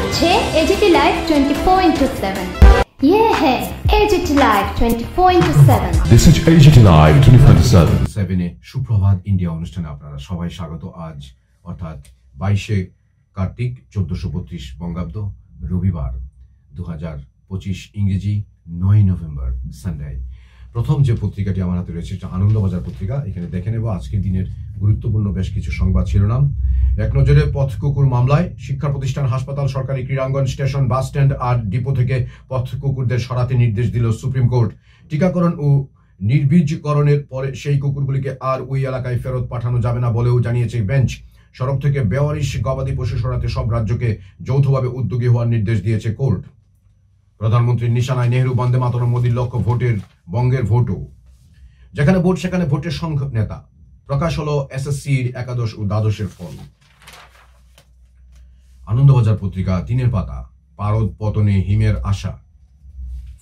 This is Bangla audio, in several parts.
হচ্ছে এজিটি লাইভ 24/7। ये है AGT live 24/7। This is AGT Live 24/7 সুপ্রভাত ইন্ডিয়া অনুষ্ঠানে আপনারা সবাই স্বাগত। আজ অর্থাৎ 22 কার্তিক 1432 বঙ্গাব্দ, রবিবার 2025 ইংরেজি 9 নভেম্বর সানডে। প্রথম যে পত্রিকাটি আমার হাতে রয়েছে এটা আনন্দবাজার পত্রিকা। এখানে দেখে নেব আজকের দিনের গুরুত্বপূর্ণ বেশ কিছু সংবাদ শিরোনাম। এক নজরে পথ কুকুর মামলায় শিক্ষা প্রতিষ্ঠান, হাসপাতাল, সরকারি ক্রীড়াঙ্গন, স্টেশন, বাস স্ট্যান্ড আর ডিপো থেকে পথ কুকুরদের সরাতে নির্দেশ দিল সুপ্রিম কোর্ট। টিকাকরণ ও নির্বীজকরণের পরে সেই কুকুরগুলিকে আর ওই এলাকায় ফেরত পাঠানো যাবে না বলেও জানিয়েছে বেঞ্চ। সড়ক থেকে বেওয়ারিশ গবাদি পশু সরাতে সব রাজ্যকে যৌথভাবে উদ্যোগী হওয়ার নির্দেশ দিয়েছে কোর্ট। প্রধানমন্ত্রীর নিশানায় নেহরু, বন্দে মাতরম, মোদীর লক্ষ্য ভোটের বঙ্গের ভোটও। যেখানে ভোট সেখানে ভোটের সংঘ নেতা। প্রকাশ হলো এসএসসির একাদশ ও দ্বাদশের ফল। আনন্দবাজার পত্রিকা 3 পাতা, পারদ পতনে হিমের আশা,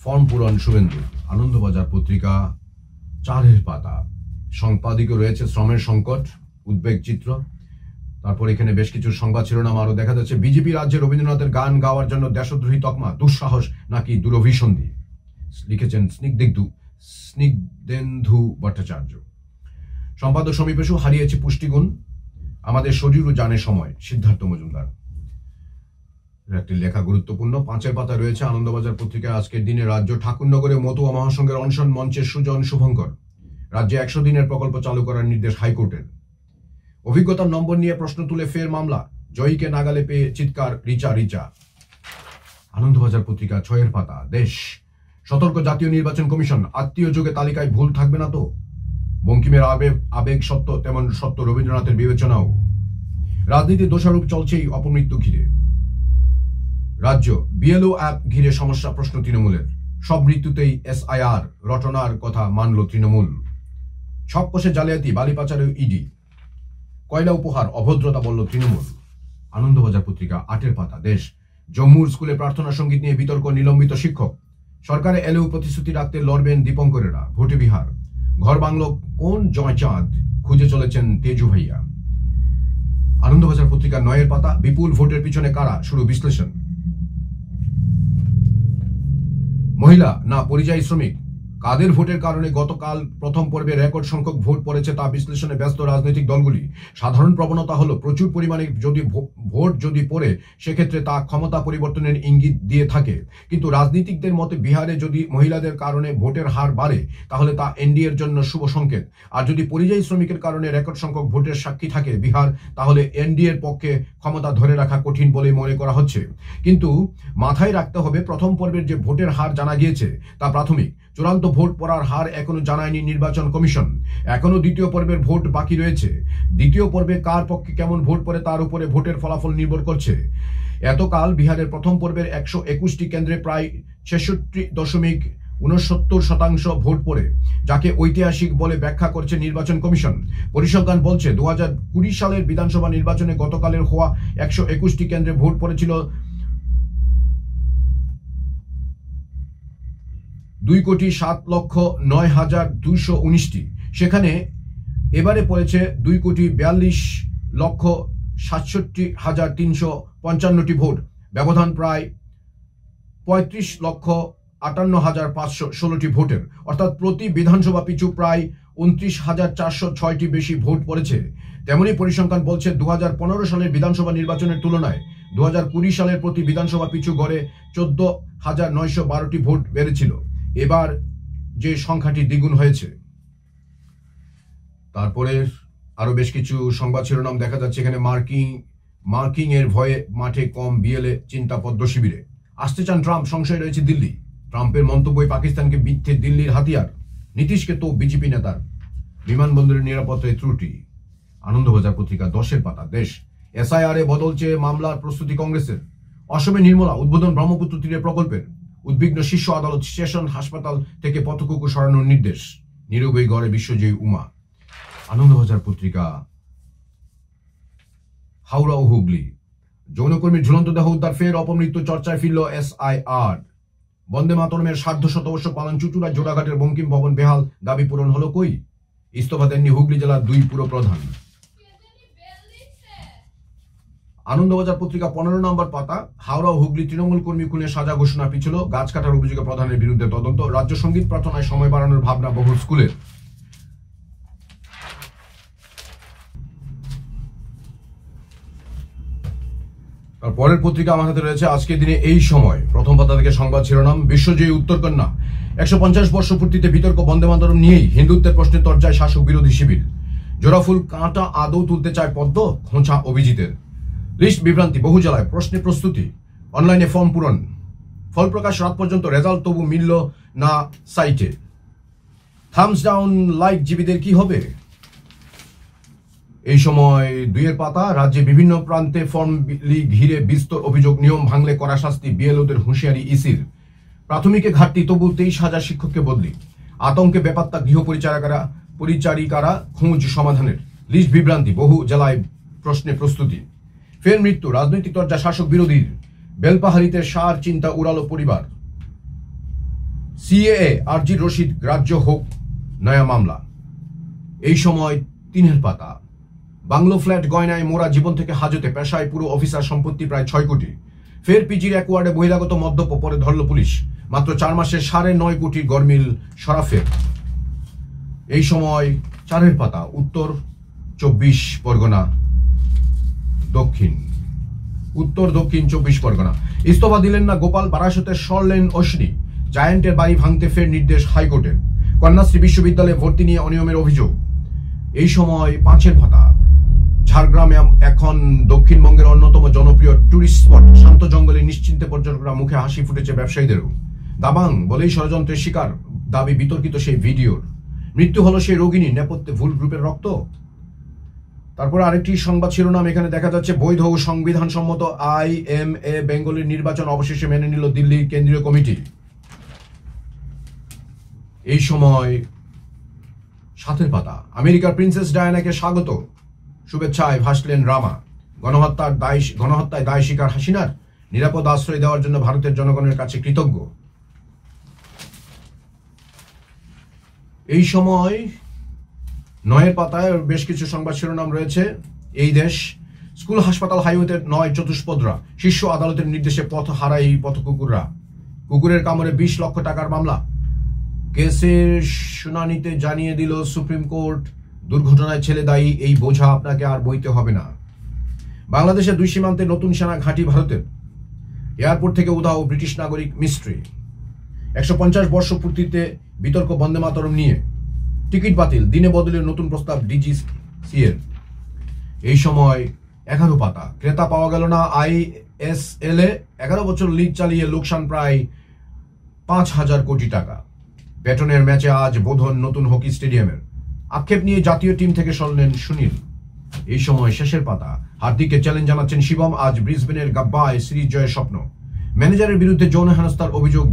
ফর্ম পূরণ শুভেন্দু। আনন্দবাজার পত্রিকা 4 পাতা, সম্পাদকীয় রয়েছে শ্রমের সংকট, উদ্বেগ চিত্র। তারপর এখানে বেশ কিছু সংবাদ শিরোনাম আরো দেখা যাচ্ছে। বিজেপি রাজ্যে রবীন্দ্রনাথের গান গাওয়ার জন্য দেশদ্রোহী তকমা, দুঃসাহস নাকি দুরভিসন্ধি, লিখেছেন স্নিগ্ধেন্দু ভট্টাচার্য। সম্পাদক সমীপেশু, হারিয়েছে পুষ্টিগুণ, আমাদের শরীর ও জানে সময়, সিদ্ধার্থ মজুমদার। একটি লেখা গুরুত্বপূর্ণ 5 পাতা রয়েছে আনন্দবাজার পত্রিকায়। আজকের দিনে রাজ্য ঠাকুরনগরে মতুয়া মহাসংঘের অনশন মঞ্চের সুজন শুভঙ্কর। রাজ্যে 100 দিনের প্রকল্প চালু করার নির্দেশ হাইকোর্টের। অভিজ্ঞতার নম্বর নিয়ে প্রশ্ন তুলে ফের মামলা, জয়ীকে নাগালে পেয়ে চিৎকার রিচা। আনন্দবাজার পত্রিকা 6 পাতা, দেশ সতর্ক জাতীয় নির্বাচন কমিশন, আত্মীয় যোগে তালিকায় ভুল থাকবে না তো। বঙ্কিমের আবেগ সত্য, তেমন সত্য রবীন্দ্রনাথের বিবেচনাও। রাজনীতি দোষারোপ চলছেই অপমৃত্যু ঘিরে। রাজ্য বিএলও অ্যাপ ঘিরে সমস্যা, প্রশ্ন তৃণমূলের। সব মৃত্যুতেই এসআইআর রটনার কথা মানল তৃণমূল। ছক কষে জালিয়াতি, বালি পাচারে ইডি। কয়লা উপহার, অভদ্রতা বলল তৃণমূল। আনন্দবাজার পত্রিকা 8 পাতা, দেশ জম্মুর স্কুলে প্রার্থনা সঙ্গীত নিয়ে বিতর্ক, নিলম্বিত শিক্ষক। সরকারে এলেও প্রতিশ্রুতি রাখতে লড়বেন দীপঙ্করেরা, ভোটে বিহার। ঘর বাংলো কোন জয়চাঁদ, খুঁজে চলেছেন তেজু ভাইয়া। আনন্দবাজার পত্রিকা 9 পাতা, বিপুল ভোটের পিছনে কারা, শুরু বিশ্লেষণ। মহিলা না পরিযায়ী শ্রমিক, কাদের ভোটের কারণে গতকাল প্রথম পর্বে রেকর্ড সংখ্যক ভোট পড়েছে তা বিশ্লেষণে ব্যস্ত রাজনৈতিক দলগুলি। সাধারণ প্রবণতা হলো প্রচুর পরিমাণে ভোট যদি পড়ে সেক্ষেত্রে তা ক্ষমতা পরিবর্তনের ইঙ্গিত দিয়ে থাকে। কিন্তু রাজনীতিকদের মতে বিহারে যদি মহিলাদের কারণে ভোটের হার বাড়ে তাহলে তা এনডিএর জন্য শুভ সংকেত। আর যদি পরিযায়ী শ্রমিকের কারণে রেকর্ড সংখ্যক ভোটের সাক্ষী থাকে বিহার, তাহলে এনডিএর পক্ষে ক্ষমতা ধরে রাখা কঠিন বলে মনে করা হচ্ছে। কিন্তু মাথায় রাখতে হবে প্রথম পর্বের যে ভোটের হার জানা গিয়েছে তা প্রাথমিক। চূড়ান্ত ভোট পড়ার হার এখনো জানায়নি নির্বাচন কমিশন। এখনো দ্বিতীয় পর্বের ভোট বাকি রয়েছে। দ্বিতীয় পর্বে কার পক্ষে কেমন ভোট পড়ে তার উপরে ভোটের ফলাফল নির্ভর করছে। এতকাল বিহারের প্রথম পর্বের 121টি কেন্দ্রে প্রায় 66.69% ভোট পড়ে, যাকে ঐতিহাসিক বলে ব্যাখ্যা করছে নির্বাচন কমিশন। পরিসংখ্যান বলছে 2020 সালের বিধানসভা নির্বাচনে গতকালের হওয়া 121টি কেন্দ্রে ভোট পড়েছিল 2,07,09,219টি। সেখানে এবারে পড়েছে 2,42,67,355টি ভোট। ব্যবধান প্রায় 35,58,516টি ভোটের, অর্থাৎ প্রতি বিধানসভা পিছু প্রায় 29,406টি বেশি ভোট পড়েছে। তেমনি পরিসংখ্যান বলছে 2015 সালের বিধানসভা নির্বাচনের তুলনায় 2020 সালের প্রতি বিধানসভা পিছু গড়ে 14,912টি ভোট বেড়েছিল। এবার যে সংখ্যাটি দ্বিগুণ হয়েছে। তারপরে আরো বেশ কিছু সংবাদ শিরোনাম দেখা যাচ্ছে এখানে। মার্কিং এর ভয়ে মাঠে কম বিএলএ, চিন্তা পদ্ম শিবিরে। আসতে চান ট্রাম্প, সংশয় রয়েছে দিল্লি। ট্রাম্পের মন্তব্য পাকিস্তানকে মিথ্যে দিল্লির হাতিয়ার। নীতিশকে তো বিজেপি নেতার। বিমানবন্দরের নিরাপত্তায় ত্রুটি। আনন্দবাজার পত্রিকা 10 পাতা, দেশ এসআইআর এ বদল চেয়ে মামলার প্রস্তুতি কংগ্রেসের। অসমে নির্মলা, উদ্বোধন ব্রহ্মপুত্র তীরে প্রকল্পের। উদ্বিগ্ন শীর্ষ আদালত, স্টেশন, হাসপাতাল থেকে পথকুকুর সরানোর নির্দেশ। নীরবে গড়ে বিশ্বজয়ী উমা। আনন্দবাজার পত্রিকা হাওড়া ও হুগলি, যৌনকর্মীর ঝুলন্ত দেহ উদ্ধার, ফের অপমৃত্যু চর্চায় ফিরল এসআইআর। বন্দে মাতরমের 150 পালন, চুচুড়া জোড়াঘাটের বঙ্কিম ভবন বেহাল, দাবি পূরণ হলো কই? ইস্তফা দেননি হুগলি জেলার 2 পুরপ্রধান। আনন্দবাজার পত্রিকা 15 নম্বর পাতা, হাওড়া ও হুগলি তৃণমূল কর্মী খুনে সাজা ঘোষণা পিছল, গাছ কাটার অভিযোগে প্রধানের বিরুদ্ধে তদন্ত, রাজ্য সঙ্গীত প্রার্থনায় সময় বাড়ানোর ভাবনা বহু স্কুলের। পরের পত্রিকা আমার হাতে রয়েছে আজকের দিনে এই সময়। প্রথম পাতা থেকে সংবাদ শিরোনাম, বিশ্বজয়ী উত্তরকন্যা 150 বর্ষ পূর্তিতে বিতর্ক বন্দে মাতরম নিয়েই হিন্দুত্বের প্রশ্নে তরজায় শাসক বিরোধী শিবির। জোড়াফুল কাঁটা আদৌ তুলতে চায় পদ্ম, খোঁচা অভিজিতের। লিস্ট বিভ্রান্তি, বহু জেলায় প্রশ্নে প্রস্তুতি, অনলাইনে ফর্ম পূরণ, ফল প্রকাশ রাত পর্যন্ত, রেজাল্ট তবু মিলল না সাইটে। থামস ডাউন লাইক জীবীদের কি হবে? এই সময় 2 পাতা, রাজ্যে বিভিন্ন প্রান্তে ফর্ম ঘিরে বিস্তর অভিযোগ, নিয়ম ভাঙলে কড়া শাস্তি, বিএলওদের হুঁশিয়ারি ইসির। প্রাথমিকে ঘাটতি, তবু 23,000 শিক্ষককে বদলি। আতঙ্কে বেপাত্তা গৃহ পরিচারিকারা, খোঁজ সমাধানের। লিস্ট বিভ্রান্তি, বহু জেলায় প্রশ্নে প্রস্তুতি। ফের মৃত্যু, রাজনৈতিক তরজা শাসক বিরোধীর। বেলপাহাড়িতে সার চিন্তা উড়ালো পরিবার। সিএএ আরজির রশিদ গ্রাহ্য হোক, নয়া মামলা। এই সময় 3 পাতা, বাংলো ফ্ল্যাট গয়নায় মোরা জীবন থেকে হাজতে, পেশায় পুরো অফিসার, সম্পত্তি প্রায় 6 কোটি। ফের পিজির এক ওয়ার্ডে বহিরাগত মদ্যপ, পরে ধরল পুলিশ। মাত্র 4 মাসে 9.5 কোটি গরমিল সরাফের। এই সময় 4 পাতা, উত্তর 24 পরগনা, দক্ষিণ 24 পরগনা। ইস্তফা দিলেন না গোপাল, বারাসতে সরলেন অশ্বিনী। জায়ান্টের বাড়ি ভাঙতে ফের নির্দেশ হাইকোর্টের। কন্যাশ্রী বিশ্ববিদ্যালয়ে ভর্তি নিয়ে অনিয়মের অভিযোগ। এই সময় 5 পাতা, ঝাড়গ্রামে এখন দক্ষিণবঙ্গের অন্যতম জনপ্রিয় টুরিস্ট স্পট। শান্ত জঙ্গলে নিশ্চিন্তে পর্যটকরা, মুখে হাসি ফুটেছে ব্যবসায়ীদেরও। দাবাং বলেই ষড়যন্ত্রের শিকার, দাবি বিতর্কিত সেই ভিডিওর। মৃত্যু হলো সেই রোগিনী, নেপথ্যে ভুল গ্রুপের রক্ত। তারপর আরেকটি সংবাদ শিরোনাম এখানে দেখা যাচ্ছে, বৈধ ও সংবিধান সম্মত IMA বেঙ্গলের নির্বাচন অবশেষে মেনে নিল দিল্লির কেন্দ্রীয় কমিটি। এই সময় 7 পাতা, আমেরিকার প্রিন্সেস ডায়ানাকে স্বাগত, শুভেচ্ছায় ভাসলেন রামা। গণহত্যায় দায় স্বীকার হাসিনার, নিরাপদ আশ্রয় দেওয়ার জন্য ভারতের জনগণের কাছে কৃতজ্ঞ। এই সময় 9 পাতায় বেশ কিছু সংবাদ শিরোনাম রয়েছে। এই দেশ, স্কুল হাসপাতাল হাইওয়েতে 9 চতুষ্পদরা, শীর্ষ আদালতের নির্দেশে পথ হারায় এই পথ কুকুররা। কুকুরের কামড়ে 20 লক্ষ টাকার মামলা। কেসের শুনানিতে জানিয়ে দিল সুপ্রিম কোর্ট, দুর্ঘটনায় ছেলে দায়ী, এই বোঝা আপনাকে আর বইতে হবে না। বাংলাদেশের 2 সীমান্তে নতুন সেনা ঘাঁটি ভারতের। এয়ারপোর্ট থেকে উধাও ব্রিটিশ নাগরিক মিস্ট্রি। 150 বর্ষ পূর্তিতে বিতর্ক বন্দে মাতরম নিয়ে। টিকিট বাতিল, দিনে বদলের নতুন প্রস্তাব DGCA-র। এই সময় 11 পাতা, ক্রেতা পাওয়া গেল না ISL-এ। 11 বছর লিগ চালিয়ে লোকসান প্রায় 5,000 কোটি টাকা। ব্যাটনের ম্যাচে আজ বোধন নতুন হকি স্টেডিয়ামের। আক্ষেপ নিয়ে জাতীয় টিম থেকে সরলেন সুনীল। এই সময় শেষের পাতা, হার্দিককে চ্যালেঞ্জ জানাচ্ছেন শিবম, আজ ব্রিসবেনের গাব্বায় সিরিজ জয়ের স্বপ্ন। ম্যানেজারের বিরুদ্ধে যৌন হেনস্থার অভিযোগ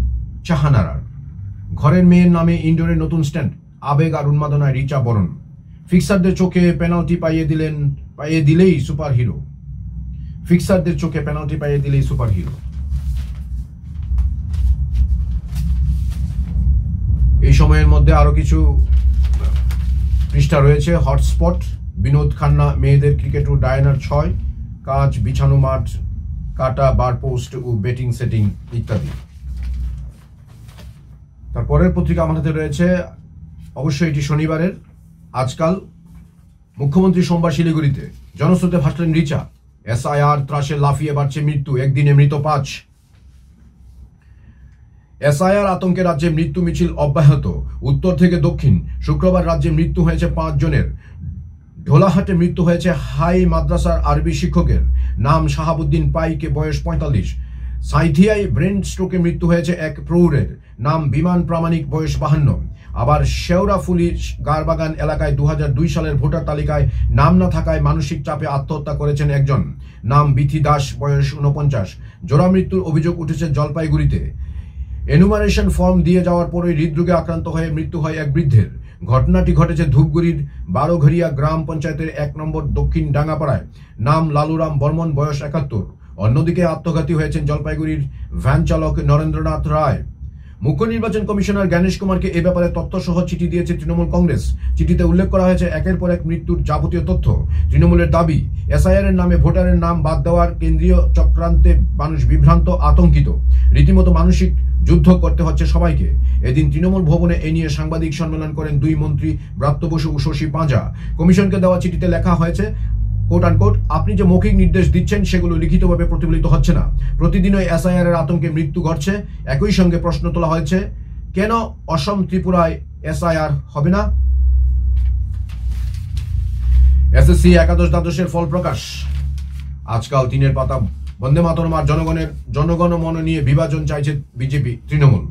চাহানারার। ঘরের মেয়ের নামে ইনডোরের নতুন স্ট্যান্ড, আবেগ আর উন্মাদনায় রিচা বরণ। ফিক্সারদের চোখে পেনাল্টি পাইয়ে দিলেই সুপার হিরো। ফিক্সারদের চোখে পেনাল্টি পাইয়ে দিলেই সুপার হিরো। এই সময়ের মধ্যে আরো কিছু পৃষ্ঠা রয়েছে। হটস্পট, বিনোদ খান্না, মেয়েদের ক্রিকেট ও ডায়নার 6, কাজ, বিছানো মাঠ, কাটা, বার পোস্ট ও বেটিং সেটিং ইত্যাদি। তারপরের পত্রিকা আমার হাতে রয়েছে, অবশ্যই এটি শনিবারের। আজকাল মুখ্যমন্ত্রী সোমবার শিলিগুড়িতে, জনস্রোতে ভাসলেন রিচা। SIR ত্রাসে লাফিয়ে বাড়ছে মৃত্যু, একদিনে মৃত 5। SIR আতঙ্কে রাজ্যে মৃত্যু মিছিল অব্যাহত। উত্তর থেকে দক্ষিণ, শুক্রবার রাজ্যে মৃত্যু হয়েছে 5 জনের। ঢোলাহাটে মৃত্যু হয়েছে হাই মাদ্রাসার আরবি শিক্ষকের, নাম শাহাবুদ্দিন পাইকে, বয়স 45। সাঁইথিয়ায় ব্রেন স্ট্রোকে মৃত্যু হয়েছে এক প্রৌঢ়ের, নাম বিমান প্রামাণিক, বয়স 52। আবার শেওড়াফুলি গারবাগান এলাকায় 2002 সালের ভোটার তালিকায় নাম না থাকায় মানসিক চাপে আত্মহত্যা করেছেন একজন, নাম বিথি দাস, বয়স 49। জোড়া মৃত্যুর অভিযোগ উঠেছে জলপাইগুড়িতে। এনুমারেশন ফর্ম দিয়ে যাওয়ার পরে হৃদরোগে আক্রান্ত হয়ে মৃত্যু হয় এক বৃদ্ধের। ঘটনাটি ঘটেছে ধূপগুড়ির 12ঘরিয়া গ্রাম পঞ্চায়েতের 1 নম্বর দক্ষিণ ডাঙ্গাপাড়ায়, নাম লালুরাম বর্মন, বয়স 71। অন্যদিকে আত্মঘাতী হয়েছেন জলপাইগুড়ির ভ্যান চালক নরেন্দ্রনাথ রায়। মুখ্য নির্বাচন কমিশনার জ্ঞানেশ কুমারকে এ ব্যাপারে তথ্য সহ চিঠি দিয়েছে তৃণমূল কংগ্রেস। চিঠিতে উল্লেখ করা হয়েছে একের পর এক মৃত্যুর যাবতীয় তথ্য। তৃণমূলের দাবি, এসআইআর এর নামে ভোটারের নাম বাদ দেওয়ার কেন্দ্রীয় চক্রান্তে মানুষ বিভ্রান্ত, আতঙ্কিত। রীতিমতো মানসিক যুদ্ধ করতে হচ্ছে সবাইকে। এদিন তৃণমূল ভবনে এ নিয়ে সাংবাদিক সম্মেলন করেন দুই মন্ত্রী ব্রাত্য বসু ও শশী পাঁজা। কমিশনকে দেওয়া চিঠিতে লেখা হয়েছে, কোট আনকোট, আপনি যে মৌখিক নির্দেশ দিচ্ছেন সেগুলো লিখিতভাবে প্রতিফলিত হচ্ছে না। প্রতিদিনই এসআইআর এর আতঙ্কে মৃত্যু ঘটছে। একই সঙ্গে প্রশ্ন তোলা হয়েছে, কেন অসম ত্রিপুরায় এসআইআর হবে না? এসএসসি একাদশ দ্বাদশের ফল প্রকাশ। আজকাল 3 পাতা। বন্দে মাতরম আর জনগণমন নিয়ে বিভাজন চাইছে বিজেপি, তৃণমূল।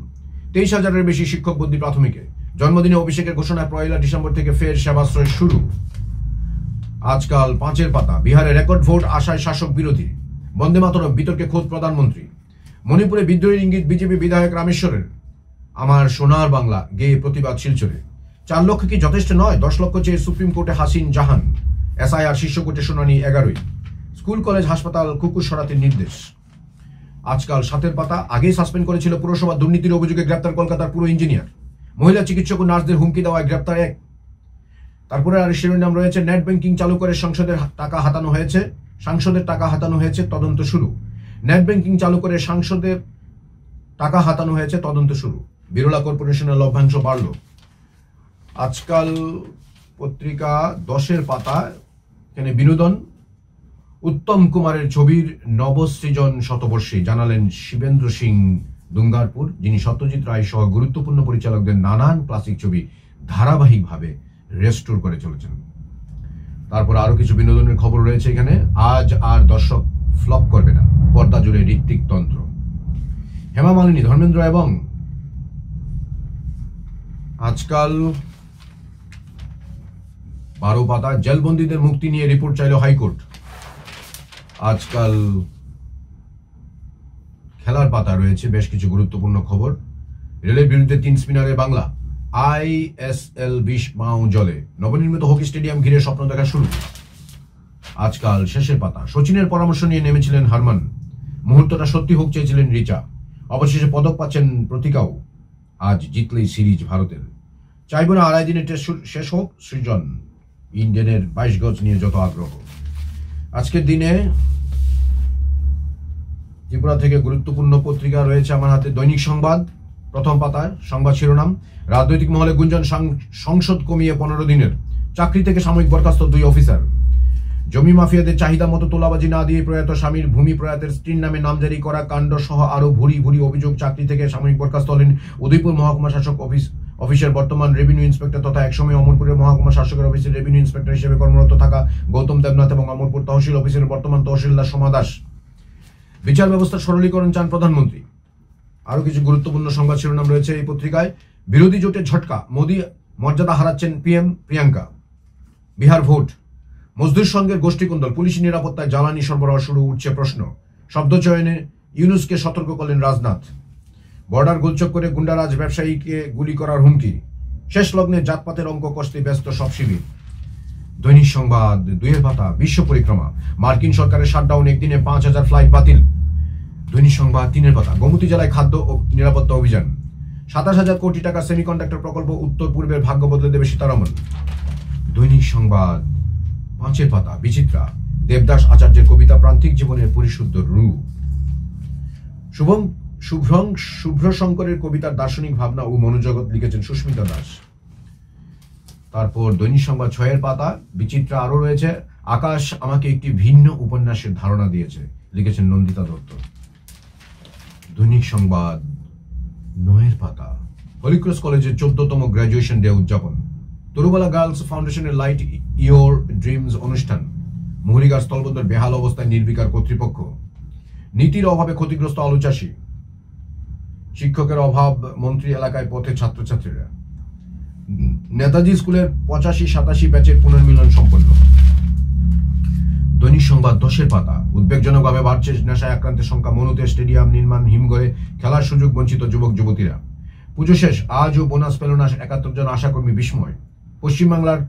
23,000-এর বেশি শিক্ষক বদলি প্রাথমিকে। জন্মদিনে অভিষেকের ঘোষণায় 1 ডিসেম্বর থেকে ফের সেবাশ্রয় শুরু। আজকাল 5 পাতা। বিহারে রেকর্ড ভোট আশায় শাসক বিরোধী। বন্দে মাতরম বিতর্কে খোদ প্রধানমন্ত্রী। মণিপুরে বিদ্রোহীর ইঙ্গিত বিজেপি বিধায়ক রামেশ্বরের। আমার সোনার বাংলা গেয়ে প্রতিবাদ শিলচরে। 4 লক্ষ কি যথেষ্ট নয়? 10 লক্ষ চেয়ে সুপ্রিম কোর্টে হাসিন জাহান। এসআইআর শীর্ষ কোর্টে শুনানি 11ই। স্কুল কলেজ হাসপাতাল কুকুর সরাতে নির্দেশ। আজকাল 7 পাতা। আগেই সাসপেন্ড করেছিল পুরসভা দুর্নীতির অভিযোগে গ্রেপ্তার কলকাতার পুরো ইঞ্জিনিয়ার। মহিলা চিকিৎসক ও নার্সদের হুমকি দেওয়ায় গ্রেপ্তার 1। তারপরে আর শিরোনাম রয়েছে, নেট ব্যাংকিং চালু করে সাংসদের টাকা হাতানো হয়েছে, তদন্ত শুরু। নেট ব্যাংকিং চালু করে সাংসদের টাকা হাতানো হয়েছে, তদন্ত শুরু। বিরলা কর্পোরেশনের লভ্যাংশ বাড়ল। আজকাল পত্রিকা 10 পাতা। এখানে বিনোদন। উত্তম কুমারের ছবির নবসৃজন শতবর্ষী জানালেন শিবেন্দ্র সিং দুঙ্গারপুর, যিনি সত্যজিৎ রায় সহ গুরুত্বপূর্ণ পরিচালকদের নানান ক্লাসিক ছবি ধারাবাহিকভাবে রেস্টোর করে চলেছেন। তারপর আরো কিছু বিনোদনের খবর রয়েছে এখানে। আজ আর দর্শক ফ্লপ করবে না, পর্দা জুড়ে ঋত্বিক তন্ত্র। হেমা মালিনী, ধর্মেন্দ্র এবং আজকাল 12 পাতা। জেলবন্দীদের মুক্তি নিয়ে রিপোর্ট চাইল হাইকোর্ট। আজকাল খেলার পাতা রয়েছে বেশ কিছু গুরুত্বপূর্ণ খবর। রেলের বিরুদ্ধে 3 স্পিনারে বাংলা। ISL 20 মাও জলে। নবনির্মিত হকি স্টেডিয়াম ঘিরে স্বপ্ন দেখা শুরু। আজকাল শেষের পাতা। সচিনের পরামর্শ নিয়ে নেমেছিলেন হারমান। মুহূর্তটা সত্যি হোক চেয়েছিলেন রিচা। অবশেষে পদক পাচ্ছেন প্রতিকাও। আজ জিতলেই সিরিজ ভারতের। চাইব না 2.5 দিনের টেস্ট শেষ হোক। সৃজন। ইন্ডিয়ানের 22 গজ নিয়ে যত আগ্রহ। আজকের দিনে ত্রিপুরা থেকে গুরুত্বপূর্ণ পত্রিকা রয়েছে আমার হাতে। দৈনিক সংবাদ প্রথম পাতায় সংবাদ শিরোনাম, রাজনৈতিক মহলে গুঞ্জন, সংসদ কমিয়ে 15 দিনের। চাকরি থেকে সাময়িক বরখাস্ত 2 অফিসার। জমি মাফিয়াদের চাহিদা মতো তোলাবাজি না দিয়ে প্রয়াত স্বামীর ভূমি প্রয়াতের স্ত্রীর নামে নামজারি করা কাণ্ড সহ আরো ভুরি অভিযোগ। চাকরি থেকে সাময়িক বরখাস্ত হলেন উদয়পুর মহকুমা শাসক অফিসের বর্তমান রেভিনিউ ইন্সপেক্টর তথা একসময় অমরপুরের মহকুমা শাসকের অফিসের রেভিনিউ ইন্সপেক্টর হিসেবে কর্মরত থাকা গৌতম দেবনাথ এবং অমরপুর তহসিল অফিসের বর্তমান তহসিলদার সোমা দাস। বিচার ব্যবস্থার সরলীকরণ চান প্রধানমন্ত্রী। আরো কিছু গুরুত্বপূর্ণ সংবাদ শিরোনাম রয়েছে এই পত্রিকায়। বিরোধী জোটের ঝটকা, মোদী মর্যাদা হারাচ্ছেন PM প্রিয়াঙ্কা। বিহার ভোট, মজদুর সংঘের গোষ্ঠীকুন্দল, পুলিশ নিরাপত্তায় জ্বালানি সরবরাহ শুরু, উঠছে প্রশ্ন। শব্দ চয়নে ইউনুসকে সতর্ক করলেন রাজনাথ। বর্ডার গোলচক করে গুন্ডারাজ ব্যবসায়ীকে গুলি করার হুমকি। শেষ লগ্নে জাতপাতের অঙ্ক কষতে ব্যস্ত সব শিবির। দৈনিক সংবাদ 2 পাতা। বিশ্ব পরিক্রমা, মার্কিন সরকারের শাটডাউন, একদিনে 5,000 ফ্লাইট বাতিল। দৈনিক সংবাদ 3 পাতা। গোমতী জেলায় খাদ্য ও নিরাপত্তা অভিযান। 27,000 কোটি টাকা সেমিকন্ডাক্টর প্রকল্প, উত্তর পূর্বের ভাগ্য বদলে দেবে সীতারমন। দৈনিক সংবাদ 5 পাতা। বিচিত্রা, দেবদাস আচার্যের কবিতা প্রান্তিক জীবনের পরিশুদ্ধ রূপ। শুভ্রশঙ্করের কবিতার দার্শনিক ভাবনা ও মনোজগৎ লিখেছেন সুস্মিতা দাস। তারপর দৈনিক সংবাদ 6 পাতা। বিচিত্রা আরো রয়েছে, আকাশ আমাকে একটি ভিন্ন উপন্যাসের ধারণা দিয়েছে, লিখেছেন নন্দিতা দত্ত। দৈনিক সংবাদ 9 পাতা। হলিক্রস কলেজের 14তম গ্র্যাজুয়েশন ডে উদযাপন। তরুবালা গার্লস ফাউন্ডেশনের লাইট ইয়োর ড্রিমস অনুষ্ঠান। মহুরিগার স্থলবন্দর বেহাল অবস্থায়, নির্বিকার কর্তৃপক্ষ। নীতির অভাবে ক্ষতিগ্রস্ত আলু চাষী। শিক্ষকের অভাব, মন্ত্রী এলাকায় পথে ছাত্রছাত্রীরা। নেতাজি স্কুলের 85-87 ব্যাচের পুনর্মিলন সম্পন্ন। দৈনিক সংবাদ 10 পাতা। উদ্বেগজনকভাবে বাড়ছে নেশায় আক্রান্তের সংখ্যা। মনুতে স্টেডিয়াম নির্মাণ, হিমঘরে খেলার সুযোগ বঞ্চিত যুবক যুবতীরা। পুজো শেষ, আজও বোনাস পেল না 71 জন আশাকর্মী, বিস্ময়। পশ্চিমবাংলার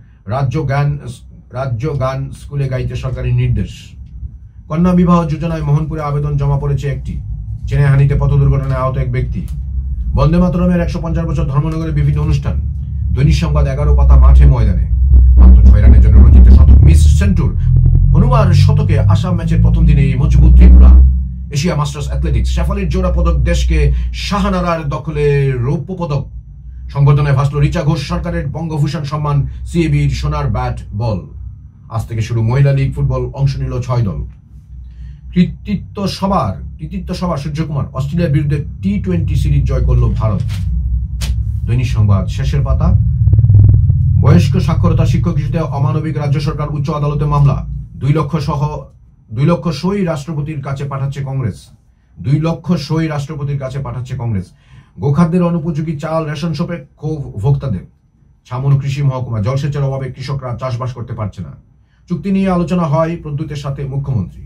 রাজ্য গান স্কুলে গাইতে সরকারি নির্দেশ। কন্যা বিবাহ যোজনায় মোহনপুরে আবেদন জমা পড়েছে 1টি। চেনেহানিতে পথ দুর্ঘটনায় আহত 1 ব্যক্তি। বন্দে মাতরমের 150 বছর ধর্মনগরের বিভিন্ন অনুষ্ঠান, দৈনিক সংবাদ 11 পাতা মাঠে ময়দানে, মাত্র 6 রানের জন্য রঞ্জিতের শতক মিস সেন্টুর, হনুমান শতকে আসাম ম্যাচের প্রথম দিনে মজবুত ত্রিপুরা, এশিয়া মাস্টার্স অ্যাথলেটিক্স, শেফালির জোড়া পদক দেশকে, শাহানারার দখলে রৌপ্য পদক, সংবর্ধনায় ভাসল রিচা ঘোষ সরকারের বঙ্গভূষণ সম্মান, সিএবির সোনার ব্যাট বল। আজ থেকে শুরু মহিলা লীগ ফুটবল, অংশ নিল 6 দল। কৃতিত্ব সবার সূর্যকুমার, অস্ট্রেলিয়ার বিরুদ্ধে টি-20 সিরিজ জয় করল ভারত। দৈনিক সংবাদ শেষের পাতা, বয়স্ক সাক্ষরতা শিক্ষক ইস্যুতে অমানবিক রাজ্য সরকার উচ্চ আদালতে মামলা, 2 লক্ষ সই রাষ্ট্রপতির কাছে পাঠাচ্ছে কংগ্রেস। 2 লক্ষ সই রাষ্ট্রপতির কাছে পাঠাচ্ছে কংগ্রেস। গোখাদ্যের অনুপযোগী চাল, রেশন শপে ক্ষোভ ভোক্তাদের। ছামন কৃষি মহকুমা, জলসেচের অভাবে কৃষকরা চাষবাস করতে পারছে না। চুক্তি নিয়ে আলোচনা হয় প্রদ্যুতের সাথে মুখ্যমন্ত্রী।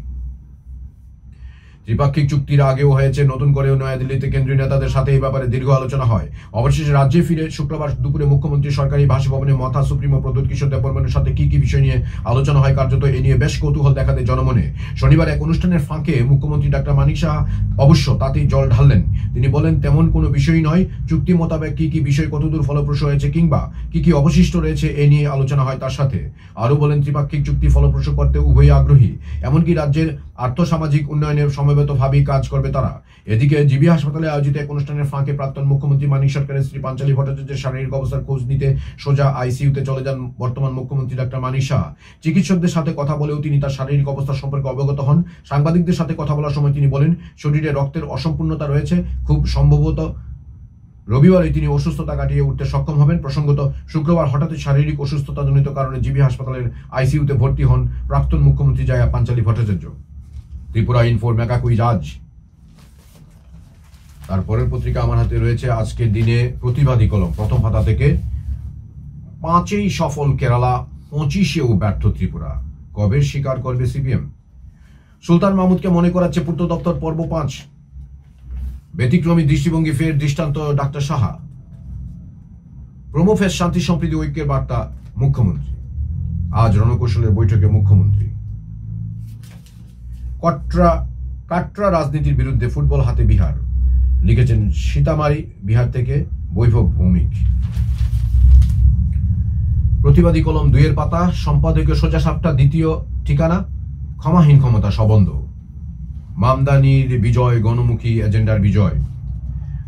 ত্রিপাক্ষিক চুক্তির আগেও হয়েছে, নতুন করেও নয়াদিল্লিতে কেন্দ্রীয় নেতাদের সাথে এই ব্যাপারে দীর্ঘ আলোচনা হয়। অবশেষে রাজ্যে ফিরে শুক্রবার দুপুরে মুখ্যমন্ত্রী সরকারি বাসভবনে মাথা সুপ্রিমো প্রদ্যুৎ কিশোর দেববর্মনের সাথে কি বিষয় নিয়ে আলোচনা হয়, কার্যত এ নিয়ে বেশ কৌতূহল দেখা দেয় জনমনে। শনিবার এক অনুষ্ঠানের ফাঁকে মুখ্যমন্ত্রী ডাক্তার মানিক সাহা অবশ্য তাতেই জল ঢাললেন। তিনি বলেন, তেমন কোনো বিষয় নয়, চুক্তি মোতাবেক কি বিষয় কতদূর ফলপ্রসূ হয়েছে কিংবা কি অবশিষ্ট রয়েছে এ নিয়ে আলোচনা হয় তার সাথে। আরও বলেন, ত্রিপাক্ষিক চুক্তি ফলপ্রসূ করতে উভয়ই আগ্রহী, এমনকি রাজ্যের আর্থসামাজিক উন্নয়নের সমবেতভাবেই কাজ করবে তারা। এদিকে জিবি হাসপাতালে আয়োজিত এক অনুষ্ঠানের ফাঁকে প্রাক্তন মুখ্যমন্ত্রী মানিক সরকারের স্ত্রী পাঞ্চালী ভট্টাচার্যের শারীরিক অবস্থার খোঁজ নিতে সোজা আইসিইউতে চলে যান বর্তমান মুখ্যমন্ত্রী ডাক্তার মানিক সাহা। চিকিৎসকদের সাথে কথা বলেও তিনি তার শারীরিক অবস্থা সম্পর্কে অবগত হন। সাংবাদিকদের সাথে কথা বলার সময় তিনি বলেন, শরীরে রক্তের অসম্পূর্ণতা রয়েছে, খুব সম্ভবত রবিবারে তিনি অসুস্থতা কাটিয়ে উঠতে সক্ষম হবেন। প্রসঙ্গত, শুক্রবার হঠাৎ শারীরিক অসুস্থতাজনিত কারণে জিবি হাসপাতালের আইসিইউতে ভর্তি হন প্রাক্তন মুখ্যমন্ত্রী জায়া পাঞ্চালী ভট্টাচার্য। ত্রিপুরা ইনফোর মেকাকুইজ আজ। তারপরের পত্রিকা আমার হাতে রয়েছে আজকের দিনে প্রতিবাদী কলম, প্রথম পাতা থেকে, 5এই সফল কেরালা, 25এও ব্যর্থ ত্রিপুরা, কবে স্বীকার করবে সিপিএম? সুলতান মাহমুদকে মনে করাচ্ছে পূর্ত দপ্তর, পর্ব 5। ব্যতিক্রমী দৃষ্টিভঙ্গি ফের দৃষ্টান্ত ডাক্তার সাহা। প্রমোফেস শান্তি সম্প্রীতি ঐক্যের বার্তা মুখ্যমন্ত্রী। আজ রণকৌশলের বৈঠকে মুখ্যমন্ত্রী। কাটরা রাজনীতির বিরুদ্ধে ফুটবল হাতে বিহার, লিখেছেন সীতামারি, বিহার থেকে বৈভব ভৌমিক। প্রতিবাদী কলম 2-এর পাতা, সম্পাদকীয় সোজা সাপটা, দ্বিতীয় ঠিকানা ক্ষমাহীন ক্ষমতা সবন্ধ, মামদানির বিজয়, গণমুখী এজেন্ডার বিজয়।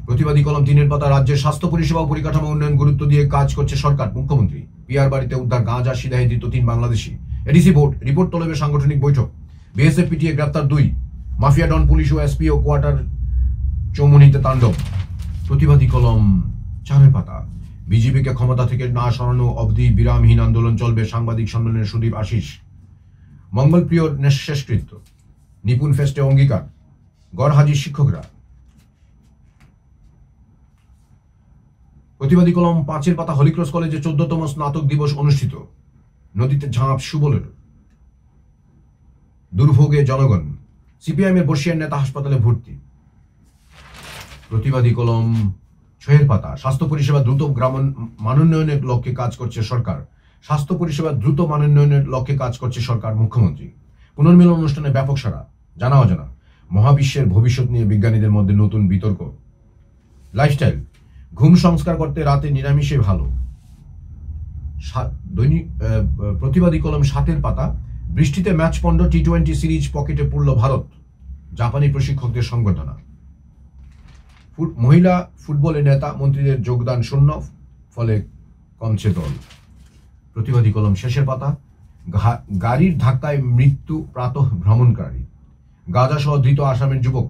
প্রতিবাদী কলম 3-এর পাতা, রাজ্যের স্বাস্থ্য পরিষেবা ও পরিকাঠামো উন্নয়ন গুরুত্ব দিয়ে কাজ করছে সরকার, মুখ্যমন্ত্রী। পিয়ার বাড়িতে উদ্ধার গাঁজা, সিধাই ধৃত 3 বাংলাদেশি। এডিসি বোর্ড রিপোর্ট তলবে সাংগঠনিক বৈঠক। বিএসএফ পিটিএ গ্রেপ্তার 2, মাফিয়া ডন পুলিশ ও এসপি ও কোয়ার্টার চৌমুনিতে তাণ্ডব। প্রতিবাদী কলম 4-এর পাতা, বিজেপিকে ক্ষমতা থেকে না সরানো অবধি বিরামহীন আন্দোলন চলবে, সাংবাদিক সম্মেলনের সুদীপ আশিস। মঙ্গলপ্রিয় শেষকৃত্য, নিপুণ ফেস্টে অঙ্গীকার, গড় হাজির শিক্ষকরা। প্রতিবাদী কলম 5-এর পাতা, হলিক্রস কলেজে 14তম স্নাতক দিবস অনুষ্ঠিত, নদীতে ঝাঁপ সুবলের, দুর্ভোগে জনগণ, সিপিআইএম এর বর্ষিয়ান নেতা হাসপাতালে ভর্তি। প্রতিবাদী কলম 6-এর পাতা, স্বাস্থ্য পরিষেবা দ্রুত মানোন্নয়নের লক্ষ্যে কাজ করছে সরকার, স্বাস্থ্য পরিষেবা দ্রুত মানোন্নয়নের লক্ষ্যে কাজ করছে সরকার, মুখ্যমন্ত্রী। পুনর্মিলন অনুষ্ঠানে ব্যাপক সাড়া, জানা অজানা, মহাবিশ্বের ভবিষ্যৎ নিয়ে বিজ্ঞানীদের মধ্যে নতুন বিতর্ক। লাইফস্টাইল, ঘুম সংস্কার করতে রাতে নিরামিষে ভালো। দৈনিক প্রতিবাদী কলম 7-এর পাতা, বৃষ্টিতে ম্যাচ পণ্ড, টি-20 সিরিজ পকেটে পড়ল ভারত, জাপানি প্রশিক্ষকদের সংবর্ধনা। মহিলা ফুটবলে নেতা মন্ত্রীদের যোগদান শূন্য, ফলে কমছে দল। প্রতিবাদী কলম শেষের পাতা, গাড়ির ধাক্কায় মৃত্যু প্রাতঃ ভ্রমণকারী, গাঁজা সহ ধৃত আসামের যুবক।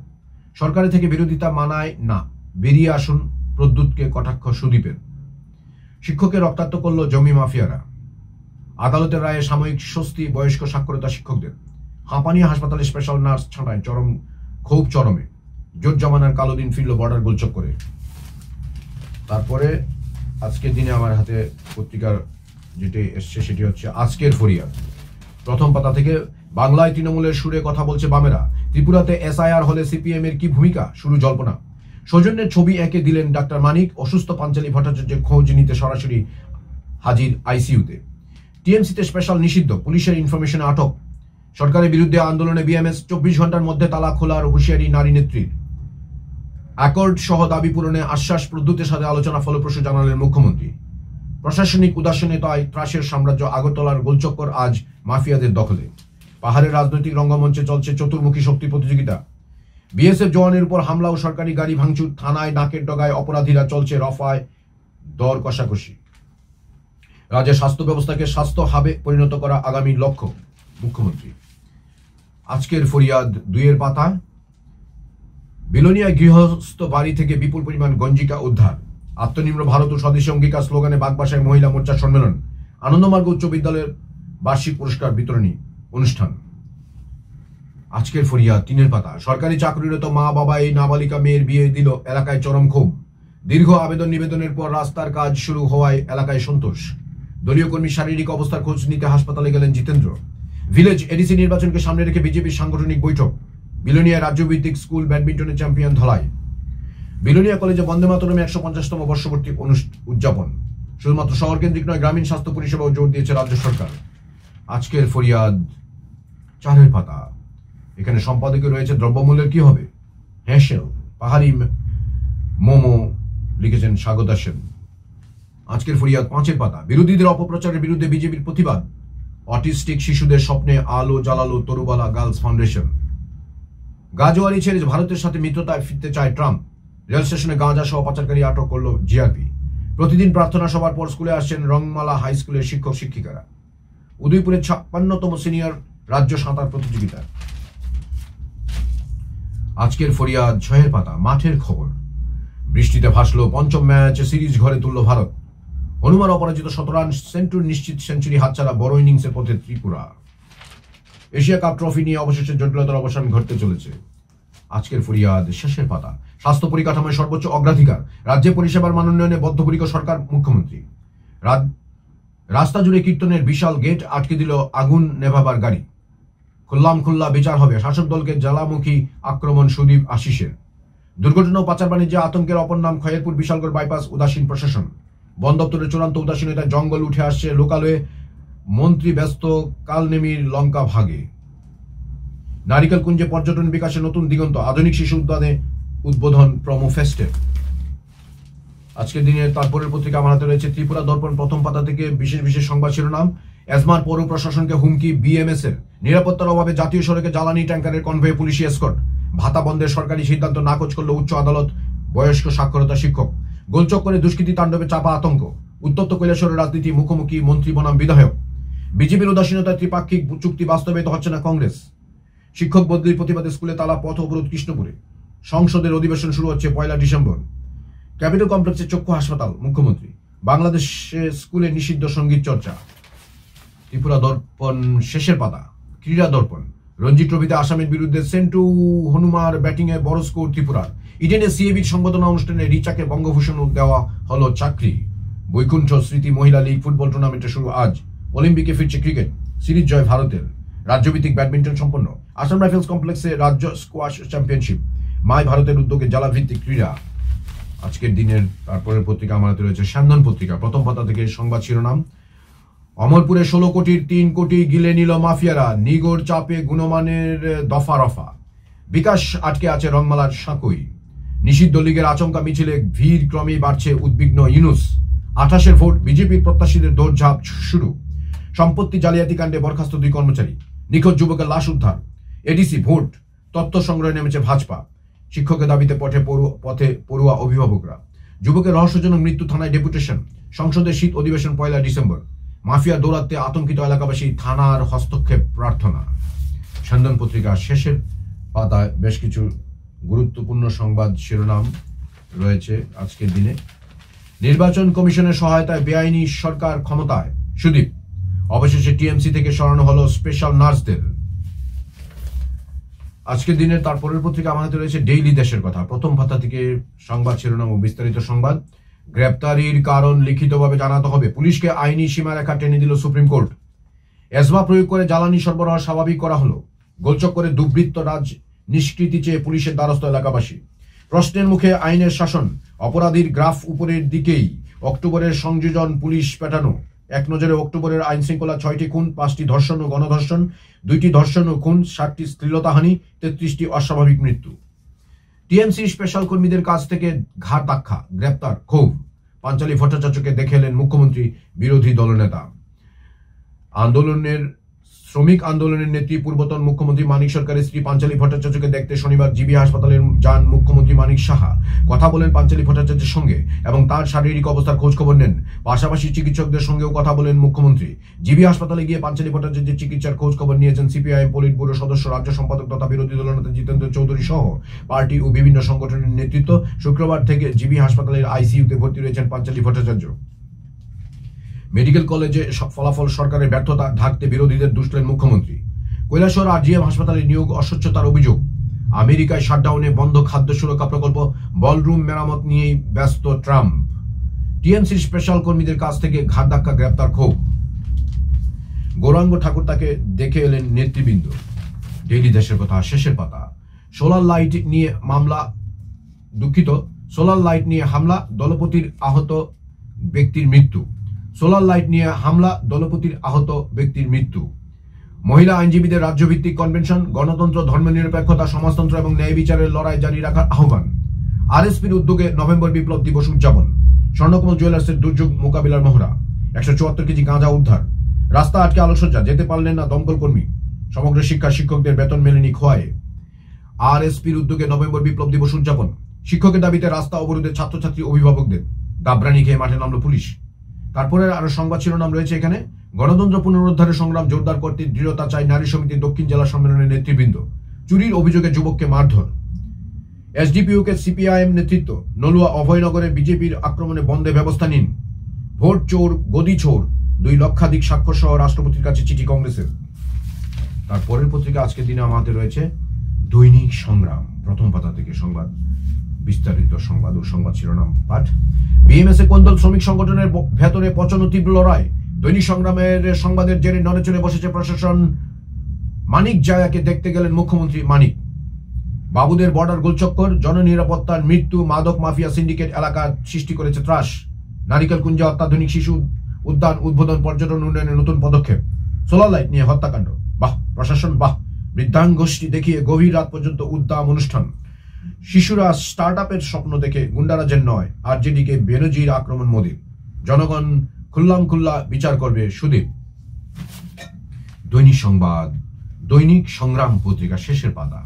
সরকারের থেকে বিরোধিতা মানায় না, বেরিয়ে আসুন, প্রদ্যুৎকে কটাক্ষ সুদীপের। শিক্ষককে রক্তাক্ত করল জমি মাফিয়ারা। আদালতের রায়ে সাময়িক স্বস্তি বয়স্ক সাক্ষরতা শিক্ষকদের। হাঁপানিয়া হাসপাতালে স্পেশাল নার্স ছাঁটায় ক্ষোভ চরমে। জোট জমানার কালো দিন ফিরল বর্ডার গোলচক করে। তারপরে আজকের দিনে আমার হাতে পত্রিকার যেটি এসছে সেটি হচ্ছে আজকের ফরিয়াদ। প্রথম পাতা থেকে, বাংলায় তৃণমূলের সুরে কথা বলছে বামেরা, ত্রিপুরাতে এসআইআর হলে সিপিএম এর কি ভূমিকা, শুরু জল্পনা। সৌজন্যের ছবি এঁকে দিলেন ডাক্তার মানিক, অসুস্থ পাঞ্চালী ভট্টাচার্যের খোঁজ নিতে সরাসরি হাজির আইসিইউতে। টিএমসিতে স্পেশাল নিষিদ্ধ, পুলিশের ইনফরমেশনে আটক। সরকারের বিরুদ্ধে আন্দোলনে বিএমএস, 24 ঘন্টার মধ্যে তালা খোলার হুঁশিয়ারি নারী নেত্রীর। অ্যাকর্ড সহ দাবি পূরণে আশ্বাস, প্রদ্যুতের সাথে আলোচনা ফলপ্রসূ জানালেন মুখ্যমন্ত্রী। প্রশাসনিক উদাসীনতায় ত্রাসের সাম্রাজ্য আগরতলার গোলচক্কর আজ মাফিয়াদের দখলে। পাহাড়ের রাজনৈতিক রঙ্গমঞ্চে চলছে চতুর্মুখী শক্তি প্রতিযোগিতা। বিএসএফ জওয়ানের উপর হামলা ও সরকারি গাড়ি ভাঙচুর, থানায় নাকের ডগায় অপরাধীরা, চলছে রফায় দর কষাকষি। রাজ্যের স্বাস্থ্য ব্যবস্থাকে স্বাস্থ্য হাবে পরিণত করা আগামী লক্ষ্য মুখ্যমন্ত্রী। আজকের ফরিয়াদ 2-এর পাতায়। বিলোনিয়ায় গৃহস্থ বাড়ি থেকে বিপুল পরিমাণ গঞ্জিকা উদ্ধার। আত্মনির্ভর ভারত ও স্বদেশী অঙ্গীকার স্লোগানে বাগবাসায় মহিলা মোর্চা সম্মেলন। আনন্দমার্গ উচ্চ বিদ্যালয়ের বার্ষিক পুরস্কার বিতরণী অনুষ্ঠান। আজকের ফরিয়াদ 3-এর পাতা। সরকারি চাকরিরত মা বাবা এই নাবালিকা মেয়ের বিয়ে দিল, এলাকায় চরম ক্ষোভ। দীর্ঘ আবেদন নিবেদনের পর রাস্তার কাজ শুরু হওয়ায় এলাকায় সন্তোষ। দলীয় কর্মীর শারীরিক অবস্থার খোঁজ নিতে হাসপাতালে গেলেন জিতেন্দ্র। ভিলেজ এডিসি নির্বাচনকে সামনে রেখে বিজেপির সাংগঠনিক বৈঠক। বিলোনিয়া রাজ্যভিত্তিক স্কুল ব্যাডমিন্টনের চ্যাম্পিয়ন ধলাই। বিলোনিয়া কলেজে বন্দে মাতরমে 150তম বর্ষপূর্তি উদযাপন। শুধুমাত্র শহর কেন্দ্রিক নয়, গ্রামীণ স্বাস্থ্য পরিষেবাও জোর দিয়েছে রাজ্য সরকার। আজকের ফরিয়াদ 4-এর পাতা। এখানে সম্পাদকে রয়েছে দ্রব্যমূল্যের কি হবে, হ্যাশেল, পাহাড়ি মোমো লিখেছেন স্বাগতা সেন। আজকের ফরিয়াদ 5-এর পাতা। বিরোধীদের অপপ্রচারের বিরুদ্ধে বিজেপির প্রতিবাদ। অটিস্টিক শিশুদের স্বপ্নে আলো জ্বালালো তরুবালা গার্লস ফাউন্ডেশন। গাজোয়ারি ছেড়ে ভারতের সাথে মিত্রতায় ফিরতে চায় ট্রাম্প। রেল স্টেশনে গাঁজা সহ পাচারকারী আটক করল জিআরপি। প্রতিদিন প্রার্থনা সভার পর স্কুলে আসছেন রংমালা হাই স্কুলের শিক্ষক শিক্ষিকারা। উদয়পুরে 56তম সিনিয়র রাজ্য সাঁতার প্রতিযোগিতা। আজকের ফরিয়াদ 6-এর পাতা। মাঠের খবর। বৃষ্টিতে ভাসলো পঞ্চম ম্যাচ, সিরিজ ঘরে তুলল ভারত। হনুমান অপরাজিত 17 রান, সেঞ্চুরি নিশ্চিত, সেঞ্চুরি হাতছাড়া, বড় ইনিংসের পথে ত্রিপুরা। এশিয়া কাপ ট্রফি নিয়ে অবশেষে জটিলতার অবসান ঘটতে চলেছে। আজকের ফরিয়াদ 6-এর পাতা। স্বাস্থ্য পরিকাঠামোয় সর্বোচ্চ অগ্রাধিকার, রাজ্যে পরিষেবার মান উন্নয়নে বদ্ধপরিকর সরকার মুখ্যমন্ত্রী। রাস্তা জুড়ে কীর্তনের বিশাল গেট আটকে দিল আগুন নেভাবার গাড়ি। খুল্লা বিচার হবে, শাসক দলকে জ্বালামুখী আক্রমণ সুদীপ আশিসের। দুর্ঘটনা ও পাচার বাণিজ্যে আতঙ্কের অপর নাম খয়েরপুর বিশালগড় বাইপাস, উদাসীন প্রশাসন। বন দপ্তরের চূড়ান্ত উদাসীনতায় জঙ্গল উঠে আসছে লোকালয়ে, মন্ত্রী ব্যস্ত, কালনেমির লঙ্কা ভাগে। নারিকেল কুঞ্জে পর্যটন বিকাশে নতুন দিগন্ত, আধুনিক শিশু উদ্যানে উদ্বোধন প্রমো ফেস্টের। আজকের দিনের তারপরের পত্রিকা আমার হাতে রয়েছে ত্রিপুরা দর্পণ। প্রথম পাতা থেকে বিশেষ সংবাদ শিরোনাম। এজমার পৌর প্রশাসনকে হুমকি বিএমএস এর। নিরাপত্তার অভাবে জাতীয় সড়কে জ্বালানি ট্যাঙ্কারের কনভয়ে পুলিশি এসকর্ট। ভাতা বন্ধের সরকারি সিদ্ধান্ত নাকচ করল উচ্চ আদালত। বয়স্ক সাক্ষরতা শিক্ষক। গোলচক্করে দুষ্কৃতী তাণ্ডবে চাপা আতঙ্ক। উত্তপ্ত কৈলাসহরের রাজনীতি, মুখোমুখি মন্ত্রী বনাম বিধায়ক। বিজেপির উদাসীনতায় ত্রিপাক্ষিক চুক্তি বাস্তবায়িত হচ্ছে না কংগ্রেস। শিক্ষক বদলির প্রতিবাদে স্কুলে তালা, পথ অবরোধ কৃষ্ণপুরে। সংসদের অধিবেশন শুরু হচ্ছে 1 ডিসেম্বর। ক্যাপিটাল কমপ্লেক্সে চক্ষু হাসপাতাল, মুখ্যমন্ত্রী। বাংলাদেশে স্কুলে নিষিদ্ধ সঙ্গীত চর্চা। ত্রিপুরা দর্পণ 6-এর পাতা। ক্রীড়া দর্পণ। রঞ্জি ট্রফিতে আসামের বিরুদ্ধে সেন্টু হনুমার ব্যাটিংয়ে বড় স্কোর ত্রিপুরার। ইডেনে সিএবির সংবর্ধনা অনুষ্ঠানে রিচাকে বঙ্গভূষণ দেওয়া হলো চাকরি। বৈকুণ্ঠ স্মৃতি মহিলা লীগ ফুটবল টুর্নামেন্টে শুরু আজ। অলিম্পিকে ফিরছে ক্রিকেট, সিরিজ জয় ভারতের। রাজ্যভিত্তিক ব্যাডমিন্টন সম্পন্ন। আসাম রাইফেলস কমপ্লেক্সে রাজ্য স্কোয়াশ চ্যাম্পিয়নশিপ। মাই ভারতের উদ্যোগে জেলাভিত্তিক ক্রীড়া। আজকের দিনের তারপরের পত্রিকা আমার হাতে রয়েছে স্যান্দন পত্রিকা। প্রথম পাতা থেকে সংবাদ শিরোনাম। অমরপুরে 16 কোটির 3 কোটি গিলে নিল মাফিয়ারা। নিগড় চাপে গুণমানের দফা রফা। বিকাশ আটকে আছে রংমালার সাঁকোই। নিষিদ্ধ লীগের আচমকা মিছিলে ভিড় ক্রমেই বাড়ছে, উদ্বিগ্ন ইউনুস। 28-এর ভোট, বিজেপির প্রত্যাশীদের দৌড়ঝাঁপ শুরু। সম্পত্তি জালিয়াতি কাণ্ডে বরখাস্ত 2 কর্মচারী। নিখোঁজ যুবকের লাশ উদ্ধার। এডিসি ভোট, তথ্য সংগ্রহে নেমেছে ভাজপা। শিক্ষকের দাবিতে পথে পড়ুয়া অভিভাবকরা। যুবকের রহস্যজনক মৃত্যু, থানায় ডেপুটেশন। সংসদের শীত অধিবেশন 1 ডিসেম্বর। মাফিয়া দৌরাত্মে আতঙ্কিত এলাকাবাসী, থানার হস্তক্ষেপ প্রার্থনা। স্যান্দন পত্রিকার শেষের পাতায় বেশ কিছু গুরুত্বপূর্ণ সংবাদ শিরোনাম রয়েছে আজকের দিনে। নির্বাচন কমিশনের সহায়তায় বেআইনি সরকার ক্ষমতায়, সুদীপ। অবশেষে টিএমসি থেকে সরানো হলো স্পেশাল নার্সদের। আজকের দিনের তারপরের পত্রিকা আমাদের রয়েছে ডেইলি দেশের কথা। প্রথম পাতা থেকে সংবাদ শিরোনাম ও বিস্তারিত সংবাদ। গ্রেপ্তারির কারণ লিখিতভাবে জানাতে হবে, পুলিশকে আইনি সীমারেখা টেনে দিল সুপ্রিম কোর্ট। এজমা প্রয়োগ করে জ্বালানি সরবরাহ স্বাভাবিক করা হলো। গোলচক্করে দুর্বৃত্ত রাজ নিষ্কৃতি চেয়ে পুলিশের দ্বারস্থ এলাকাবাসী। প্রশ্নের মুখে আইনের শাসন, অপরাধীর গ্রাফ উপরের দিকেই। অক্টোবরের সংযোজন পুলিশ পেটানো। এক নজরে অক্টোবরের আইন শৃঙ্খলা 6টি খুন, 5টি ধর্ষণ ও গণধর্ষণ, 2টি ধর্ষণ ও খুন, 60টি শ্লীলতাহানি, 33টি অস্বাভাবিক মৃত্যু। টিএমসি স্পেশাল কর্মীদের কাছ থেকে ঘাট ধাক্কা, গ্রেপ্তার, ক্ষোভ। পাঞ্চালী ভট্টাচার্যকে দেখে এলেন মুখ্যমন্ত্রী, বিরোধী দলনেতা। শ্রমিক আন্দোলনের নেত্রী পূর্বতন মুখ্যমন্ত্রী মানিক সরকারের স্ত্রী পাঞ্চালী ভট্টাচার্যকে দেখতে শনিবার জিবি হাসপাতালে যান মুখ্যমন্ত্রী মানিক সাহা। কথা বলেন পাঞ্চালী ভট্টাচার্যের সঙ্গে এবং তার শারীরিক অবস্থার খোঁজ খবর নেন। পাশাপাশি চিকিৎসকদের সঙ্গেও কথা বলেন মুখ্যমন্ত্রী। জিবি হাসপাতালে গিয়ে পাঞ্চালী ভট্টাচার্যের চিকিৎসার খোঁজ খবর নিয়েছেন সিপিআইএম পলিট ব্যুরো সদস্য, রাজ্য সম্পাদক তথা বিরোধী দলনেতা জিতেন্দ্র চৌধুরী সহ পার্টি ও বিভিন্ন সংগঠনের নেতৃত্ব। শুক্রবার থেকে জিবি হাসপাতালের আইসিইউতে ভর্তি রয়েছেন পাঞ্চালী ভট্টাচার্য। মেডিকেল কলেজে ফলাফল সরকারের ব্যর্থতা ঢাকতে বিরোধীদের দুষলেন মুখ্যমন্ত্রী। কৈলাসহর আরজিএম হাসপাতালে নিয়োগ অস্বচ্ছতার অভিযোগ। আমেরিকায় শাটডাউনে বন্ধ খাদ্য সুরক্ষা প্রকল্প, বলরুম মেরামত নিয়েই ব্যস্ত ট্রাম্প। টিএমসির স্পেশাল কর্মীদের কাছ থেকে ঘাট ধাক্কা, গ্রেপ্তার, ক্ষোভ। গৌরাঙ্গ ঠাকুর তাকে দেখে এলেন নেতৃবৃন্দ। ডেইলি দেশের কথা, শেষের পাতা। সোলার লাইট নিয়ে হামলা, দলপতির আহত ব্যক্তির মৃত্যু। সোলার লাইট নিয়ে হামলা, দলপতির আহত ব্যক্তির মৃত্যু। মহিলা আইনজীবীদের রাজ্যভিত্তিক কনভেনশন, গণতন্ত্র, ধর্মনিরপেক্ষতা, সমাজতন্ত্র এবং ন্যায় বিচারের লড়াই জারি রাখার আহ্বান। আরএসপির উদ্যোগে নভেম্বর বিপ্লব দিবস উদযাপন। স্বর্ণকমল জুয়েলার্সের দুর্যোগ মোকাবিলার মহড়া। 174 কেজি গাঁজা উদ্ধার। রাস্তা আটকে আলোকসজ্জা, যেতে পারলেন না দমকল কর্মী। সমগ্র শিক্ষকদের বেতন মেলেনি খোয়ায়। আরএসপির উদ্যোগে নভেম্বর বিপ্লব দিবস উদযাপন। শিক্ষকের দাবিতে রাস্তা অবরোধে ছাত্রছাত্রী, অভিভাবকদের। দাবরানি খেয়ে মাঠে নামল পুলিশ। তারপরে আরো সংবাদ শিরোনাম রয়েছে এখানে। গণতন্ত্র পুনরুদ্ধারের সংগ্রাম জোরদার করতে দৃঢ়তা চাই নারী সমিতির দক্ষিণ জেলা সম্মেলনের নেতৃবৃন্দ। চুরির অভিযোগে যুবককে মারধর। এসডিপিইউকে সিপিআইএম নেতৃত্ব। নলুয়া অভয়নগরে বিজেপির আক্রমণে বন্ধে ব্যবস্থা নিন। ভোট চোর, গদি চোর, 2 লক্ষাধিক স্বাক্ষর সহ রাষ্ট্রপতির কাছে চিঠি কংগ্রেসের। তারপরের পত্রিকা আজকের দিনে আমাদের রয়েছে দৈনিক সংগ্রাম। প্রথম পাতা থেকে সংবাদ, বিস্তারিত সংবাদ ও সংবাদ শিরোনাম পাঠ। বিএমএস এ কোন্দল শ্রমিক সংগঠনের ভেতরে পচন তীব্র লড়াই। দৈনিক সংগ্রামের সংবাদের জেরে নড়েচড়ে বসেছে প্রশাসন। মানিক জায়াকে দেখতে গেলেন মুখ্যমন্ত্রী মানিক। বাবুদের বর্ডার গোলচক্কর, জননিরাপত্তার মৃত্যু, মাদক মাফিয়া সিন্ডিকেট এলাকার সৃষ্টি করেছে ত্রাস। নারিকেল কুঞ্জে অত্যাধুনিক শিশু উদ্যান উদ্বোধন, পর্যটন উন্নয়নের নতুন পদক্ষেপ। সোলার লাইট নিয়ে হত্যাকাণ্ড, বাহ প্রশাসন বাহ। বৃদ্ধাঙ্গোষ্ঠী দেখিয়ে গভীর রাত পর্যন্ত উদ্দাম অনুষ্ঠান। শিশুরা স্টার্টআপের স্বপ্ন দেখে গুন্ডারাজের নয়, আরজেডিকে বেনজির আক্রমণ মোদীর। জনগণ খুল্লাম খুল্লা বিচার করবে সুদীপ। দৈনিক সংবাদ, দৈনিক সংগ্রাম পত্রিকা শেষের পাতা।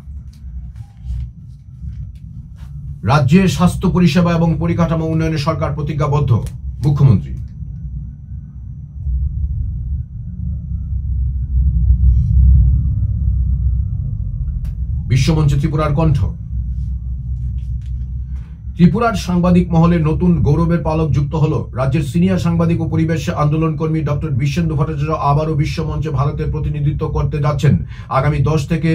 রাজ্যে স্বাস্থ্য পরিষেবা এবং পরিকাঠামো উন্নয়নে সরকার প্রতিজ্ঞাবদ্ধ, মুখ্যমন্ত্রী। বিশ্বমঞ্চে ত্রিপুরার কণ্ঠ। ত্রিপুরার সাংবাদিক মহলে নতুন গৌরবের পালক যুক্ত হল। রাজ্যের সিনিয়র সাংবাদিক ও পরিবেশ আন্দোলন কর্মী ডক্টর বিশ্বেন্দু ভট্টাচার্য আবারও বিশ্বমঞ্চে ভারতের প্রতিনিধিত্ব করতে যাচ্ছেন। আগামী 10 থেকে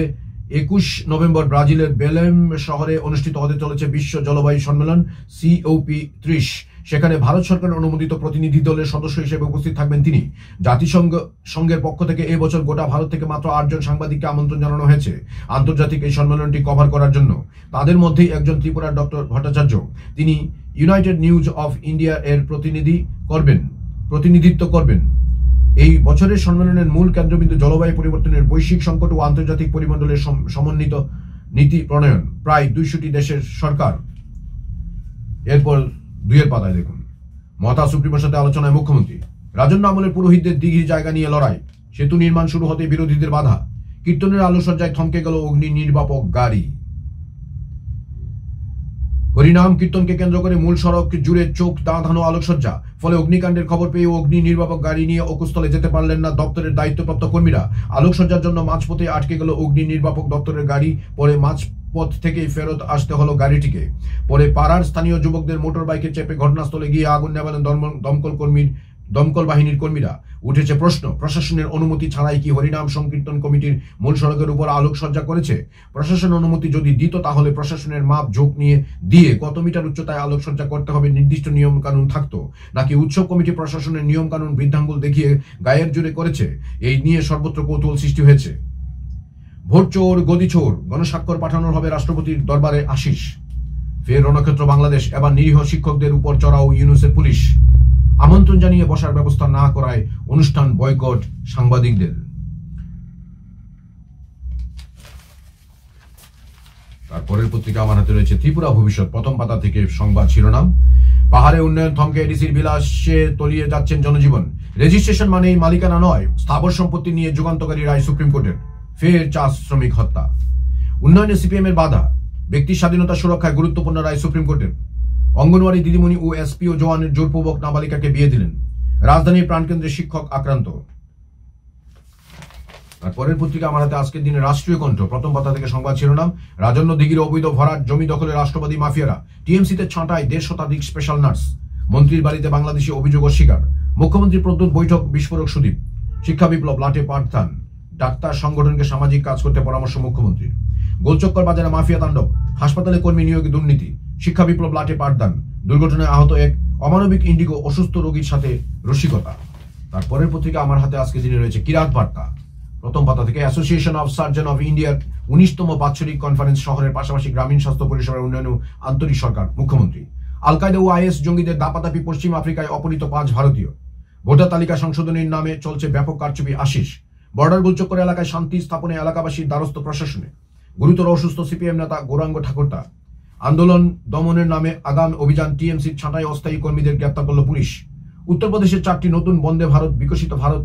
21 নভেম্বর ব্রাজিলের বেলেম শহরে অনুষ্ঠিত হতে চলেছে বিশ্ব জলবায়ু সম্মেলন COP30। সেখানে ভারত সরকারের অনুমোদিত প্রতিনিধি দলের সদস্য হিসেবে উপস্থিত থাকবেন তিনি। জাতিসংঘের পক্ষ থেকে এই বছর গোটা ভারত থেকে মাত্র 8 জন সাংবাদিককে আমন্ত্রণ জানানো হয়েছে আন্তর্জাতিক এই সম্মেলনটি কভার করার জন্য। তাদের মধ্যেই একজন ত্রিপুরার ডক্টর ভট্টাচার্য। তিনি ইউনাইটেড নিউজ অফ ইন্ডিয়া এর প্রতিনিধিত্ব করবেন। এই বছরের সম্মেলনের মূল কেন্দ্রবিন্দু জলবায়ু পরিবর্তনের বৈশ্বিক সংকট ও আন্তর্জাতিক পরিমণ্ডলের সমন্বিত নীতি প্রণয়ন। প্রায় 200টি দেশের সরকার। এরপর 2 পাতায় দেখুন, মমতা সুপ্রিমোর সাথে আলোচনায় মুখ্যমন্ত্রী। রাজন্য আমলের পুরোহিতদের দিঘির জায়গা নিয়ে লড়াই। সেতু নির্মাণ শুরু হতে বিরোধীদের বাধা। কীর্তনের আলোকসজ্জায় থমকে গেল অগ্নি নির্বাপক গাড়ি। হরিনাম কীর্তনকে কেন্দ্র করে মূল সড়ক জুড়ে চোখ ধাঁধানো আলোকসজ্জা। ফলে অগ্নিকাণ্ডের খবর পেয়ে অগ্নি নির্বাপক গাড়ি নিয়ে অকুস্থলে যেতে পারলেন না দপ্তরের দায়িত্বপ্রাপ্ত কর্মীরা। আলোকসজ্জার জন্য মাঝপথে আটকে গেল অগ্নি নির্বাপক দপ্তরের গাড়ি। পরে মাঝপথ থেকেই ফেরত আসতে হলো গাড়িটিকে। পরে পাড়ার স্থানীয় যুবকদের মোটর বাইকে চেপে ঘটনাস্থলে গিয়ে আগুন নেভালেন দমকল বাহিনীর কর্মীরা। উঠেছে প্রশ্ন, প্রশাসনের অনুমতি ছাড়াই কি হরিনাম সংকীর্তন কমিটির মূল সড়কের উপর আলোকসজ্জা করেছে? প্রশাসন অনুমতি যদি দিত তাহলে প্রশাসনের মাপ ঝোঁক দিয়ে কত মিটার উচ্চতায় আলোকসজ্জা করতে হবে নির্দিষ্ট নিয়ম কানুন থাকতো, নাকি উৎসব কমিটি প্রশাসনের নিয়ম কানুন বৃদ্ধাঙ্গুল দেখিয়ে গায়ের জোরে করেছে? এই নিয়ে সর্বত্র কৌতূহল সৃষ্টি হয়েছে। ভোট চোর, গদি চোর, গণস্বাক্ষর পাঠানোর হবে রাষ্ট্রপতির দরবারে আশিস। ফের রণক্ষেত্র বাংলাদেশ। এবার নিরীহ শিক্ষকদের উপর চড়াও ইউনুসের পুলিশ। আমন্ত্রণ জানিয়ে বসার ব্যবস্থা না করায় অনুষ্ঠান বয়কট সাংবাদিকদের। তারপরের পত্রিকা আমার হাতে রয়েছে ত্রিপুরা ভবিষ্যৎ, প্রথম পাতা থেকে সংবাদ শিরোনাম, পাহাড়ে উন্নয়ন থমকে এডিসির বিলাসে তলিয়ে যাচ্ছেন জনজীবন। রেজিস্ট্রেশন মানেই মালিকানা নয়, স্থাবর সম্পত্তি নিয়ে যুগান্তকারী রায় সুপ্রিম কোর্টের। ফের চা শ্রমিক হত্যা। উন্নয়নে সিপিএম এর বাধা, ব্যক্তি স্বাধীনতা সুরক্ষায় গুরুত্বপূর্ণ রায় সুপ্রিম কোর্টের। অঙ্গনওয়াড়ি দিদিমণি ও এসপি ও জওয়ানের জোরপূর্বক নাবালিকাকে বিয়ে দিলেন। রাজধানীর প্রাণকেন্দ্রে শিক্ষক আক্রান্ত। তারপরের পত্রিকা আমার হাতে আজকের দিনে রাষ্ট্রীয় কণ্ঠ, প্রথম পাতা থেকে সংবাদ শিরোনাম, রাজন্য দিঘির অবৈধ ভরাট, জমি দখলে রাষ্ট্রবাদী মাফিয়ারা। টিএমসিতে ছাঁটাই 1.5 শতাধিক স্পেশাল নার্স। মন্ত্রীর বাড়িতে বাংলাদেশি অভিযোগ অস্বীকার। মুখ্যমন্ত্রী প্রদ্যুৎ বৈঠক, বিস্ফোরক সুদীপ। শিক্ষা বিপ্লব, লাটে পাঠদান। ডাক্তার সংগঠনকে সামাজিক কাজ করতে পরামর্শ মুখ্যমন্ত্রীর। গোলচক্কর বাজারে মাফিয়া তাণ্ডব, হাসপাতালে কর্মী নিয়োগে দুর্নীতি। শিক্ষা বিপ্লব, লাটে পাঠদান। দুর্ঘটনায় আহত এক অমানবিক ইন্ডিগো, অসুস্থ রোগীর সাথে রসিকতা। তারপরের পত্রিকা আমার হাতে আজকে দিনে রয়েছে কিরাত বার্তা, প্রথম পাতা থেকে। অ্যাসোসিয়েশন অফ সার্জন অফ ইন্ডিয়ার 19তম বাৎসরিক কনফারেন্স, শহরের পাশাপাশি গ্রামীণ স্বাস্থ্য পরিষেবার উন্নয়ন ও আন্তরিক সরকার, মুখ্যমন্ত্রী। আল কায়দা ও আইএস জঙ্গিদের দাপাদাপি, পশ্চিম আফ্রিকায় অপহৃত 5 ভারতীয়। ভোটার তালিকা সংশোধনের নামে চলছে ব্যাপক কারচুপি, আশিস। বর্ডার গোলচক্কর এলাকায় শান্তি স্থাপনে এলাকাবাসীর দ্বারস্থ প্রশাসনে। গুরুতর অসুস্থ সিপিএম নেতা গৌরাঙ্গ ঠাকুরতা। আন্দোলন দমনের নামে আগাম অভিযান, টিএমসির ছাঁটাই অস্থায়ী কর্মীদের গ্রেপ্তার করল পুলিশ। উত্তরপ্রদেশের 4টি নতুন বন্দে ভারত, বিকশিত ভারত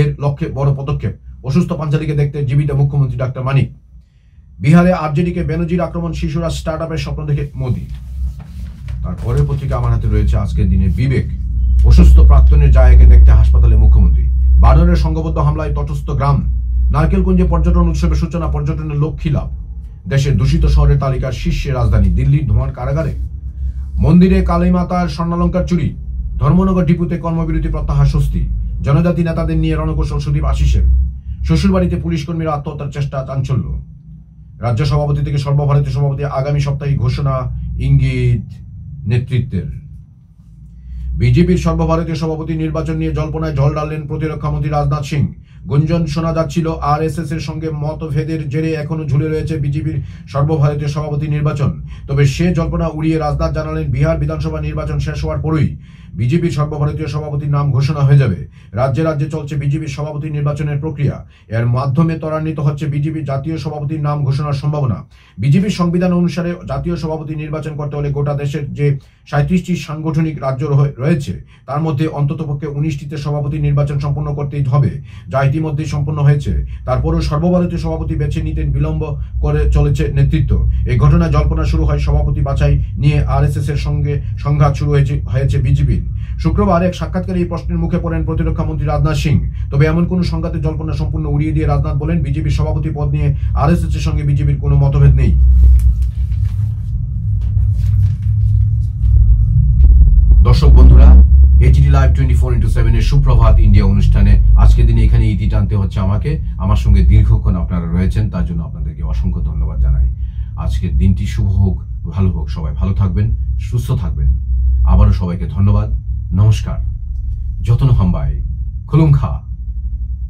এর লক্ষ্যে বড় পদক্ষেপ। অসুস্থ পাঞ্জালিকে দেখতে জীবিত মুখ্যমন্ত্রী ডাক্তার মানিক। বিহারে আরজেডিকে বেনজির আক্রমণ, শিশুরা স্টার্ট আপের স্বপ্ন দেখে মোদী। তারপরের পত্রিকা আমার হাতে রয়েছে আজকের দিনে বিবেক, অসুস্থ প্রাক্তনের জায়গাকে দেখতে হাসপাতালে মুখ্যমন্ত্রী। বানরের সংঘবদ্ধ হামলায় তটস্থ গ্রাম। নারকেলকুঞ্জে পর্যটন উৎসবের সূচনা, পর্যটনের লক্ষ্মী লাভ। দেশের দূষিত শহরের তালিকার শীর্ষে রাজধানী দিল্লির ধোঁয়ার কারাগারে। মন্দিরে কালীমাতার স্বর্ণালঙ্কার চুরি। ধর্মনগর ডিপুতে কর্মবিরতি প্রত্যাহার, স্বস্তি। জনজাতি নেতাদের নিয়ে রণকৌশল সুদীপ আশিসের। শ্বশুরবাড়িতে পুলিশ কর্মীরা আত্মহত্যার চেষ্টা, চাঞ্চল্য। রাজ্য সভাপতি থেকে সর্বভারতীয় সভাপতি, আগামী সপ্তাহে ঘোষণা, ইঙ্গিত নেতৃত্বের। বিজেপির সর্বভারতীয় সভাপতি নির্বাচন নিয়ে জল্পনায় জল ডাললেন প্রতিরক্ষা মন্ত্রী রাজনাথ সিং। গুঞ্জন শোনা যাচ্ছিল আরএসএস এর সঙ্গে মতভেদের জেরে এখনো ঝুলে রয়েছে বিজেপির সর্বভারতীয় সভাপতি নির্বাচন। তবে সে জল্পনা উড়িয়ে রাজনাথ জানালেন, বিহার বিধানসভা নির্বাচন শেষ হওয়ার পরই বিজেপির সর্বভারতীয় সভাপতির নাম ঘোষণা হয়ে যাবে। রাজ্যে রাজ্যে চলছে বিজেপির সভাপতি নির্বাচনের প্রক্রিয়া। এর মাধ্যমে ত্বরান্বিত হচ্ছে বিজেপির জাতীয় সভাপতির নাম ঘোষণার সম্ভাবনা। বিজেপির সংবিধান অনুসারে জাতীয় সভাপতি নির্বাচন করতে হলে গোটা দেশের যে 37টি সাংগঠনিক রাজ্য রয়েছে তার মধ্যে অন্ততপক্ষে 19টিতে সভাপতি নির্বাচন সম্পন্ন করতেই হবে, যা ইতিমধ্যেই সম্পন্ন হয়েছে। তারপরও সর্বভারতীয় সভাপতি বেছে নিতে বিলম্ব করে চলেছে নেতৃত্ব। এই ঘটনায় জল্পনা শুরু হয় সভাপতি বাছাই নিয়ে আরএসএস এর সঙ্গে সংঘাত শুরু হয়েছে বিজেপির। শুক্রবার এক সাক্ষাৎকারে এই প্রশ্নের মুখে পড়েন প্রতিরক্ষা মন্ত্রী রাজনাথ সিং। তবে এমন কোন সংঘাতের জল্পনা সম্পূর্ণ উড়িয়ে দিয়ে রাজনাথ বলেন, বিজেপির সভাপতি পদ নিয়ে আরএসএস এর সঙ্গে বিজেপির কোনো মতভেদ নেই। দর্শক বন্ধুরা, এইচডি লাইভ 24x7 এর সুপ্রভাত ইন্ডিয়া অনুষ্ঠানে আজকের দিনে এখানে ইতি টানতে হচ্ছে আমাকে। আমার সঙ্গে দীর্ঘক্ষণ আপনারা রয়েছেন, তার জন্য আপনাদেরকে অসংখ্য ধন্যবাদ জানাই। আজকের দিনটি শুভ হোক, ভালো হোক, সবাই ভালো থাকবেন, সুস্থ থাকবেন। আবারও সবাইকে ধন্যবাদ, নমস্কার। যতন হাম্বাই, খুলুমখা।